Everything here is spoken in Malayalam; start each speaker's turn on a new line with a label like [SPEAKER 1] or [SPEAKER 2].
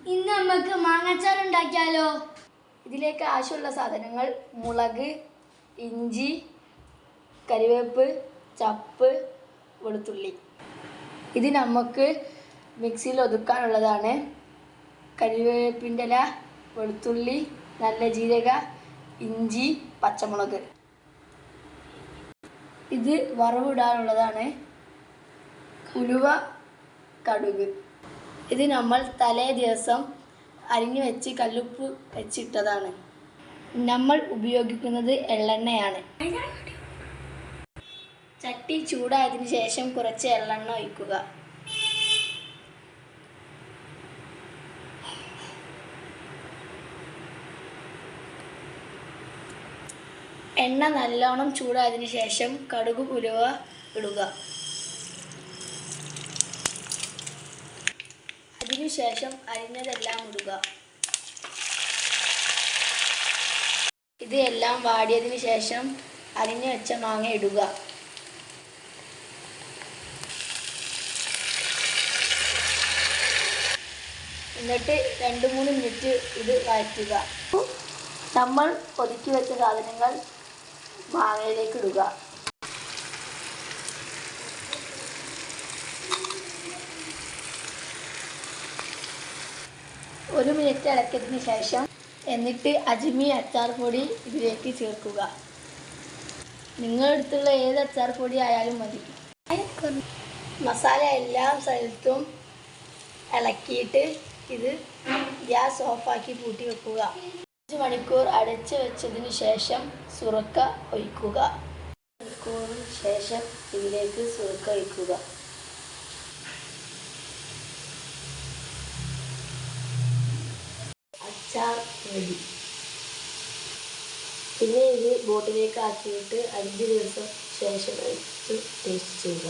[SPEAKER 1] ഇന്ന് നമുക്ക് മാങ്ങാച്ചാർ ഉണ്ടാക്കിയാലോ?
[SPEAKER 2] ഇതിലേക്ക് ആവശ്യമുള്ള സാധനങ്ങൾ: മുളക്, ഇഞ്ചി, കരിവേപ്പ്, ചപ്പ്, വെളുത്തുള്ളി. ഇത് നമുക്ക് മിക്സിയിൽ ഒതുക്കാനുള്ളതാണ്. കരിവേപ്പിൻ്റെ ഇല, വെളുത്തുള്ളി, നല്ല ജീരക, ഇഞ്ചി, പച്ചമുളക്. ഇത് വറവിടാനുള്ളതാണ്. ഉലുവ, കടുക്. ഇത് നമ്മൾ തലേ ദിവസം അരിഞ്ഞു വെച്ച് കല്ലുപ്പ് വെച്ചിട്ടതാണ്. നമ്മൾ ഉപയോഗിക്കുന്നത് എള്ളെണ്ണയാണ്. ചട്ടി ചൂടായതിനു ശേഷം കുറച്ച് എള്ളെണ്ണ ഒഴിക്കുക. എണ്ണ നല്ലോണം ചൂടായതിനു ശേഷം കടുക്, ഉലുവ ഇടുക. അതിനുശേഷം അരിഞ്ഞതെല്ലാം ഇടുക. ഇത് എല്ലാം വാടിയതിനു ശേഷം അരിഞ്ഞു വെച്ച മാങ്ങ ഇടുക. എന്നിട്ട് 2-3 മിനിറ്റ് ഇത് വഴറ്റുക. നമ്മൾ ഒതുക്കി വെച്ച സാധനങ്ങൾ മാങ്ങയിലേക്ക് ഇടുക. ഒരു മിനിറ്റ് ഇളക്കിയതിന് ശേഷം എന്നിട്ട് അജ്മി അച്ചാർ പൊടി ഇതിലേക്ക് ചേർക്കുക. നിങ്ങളുടെ അടുത്തുള്ള ഏത് അച്ചാർ പൊടി ആയാലും മതി. മസാല എല്ലാ സ്ഥലത്തും ഇളക്കിയിട്ട് ഇത് ഗ്യാസ് ഓഫാക്കി പൂട്ടി വെക്കുക. 5 മണിക്കൂർ അടച്ചു വെച്ചതിന് ശേഷം സുറുക്ക ഒഴിക്കുക. 5 മണിക്കൂറിന് ശേഷം ഇതിലേക്ക് സുറുക്ക ഒഴിക്കുക. അച്ചാർ റെഡി. പിന്നെ ഇത് ബോട്ടിലേക്ക് ആക്കിയിട്ട് 5 ദിവസം ശേഷം ടേസ്റ്റ് ചെയ്യുക.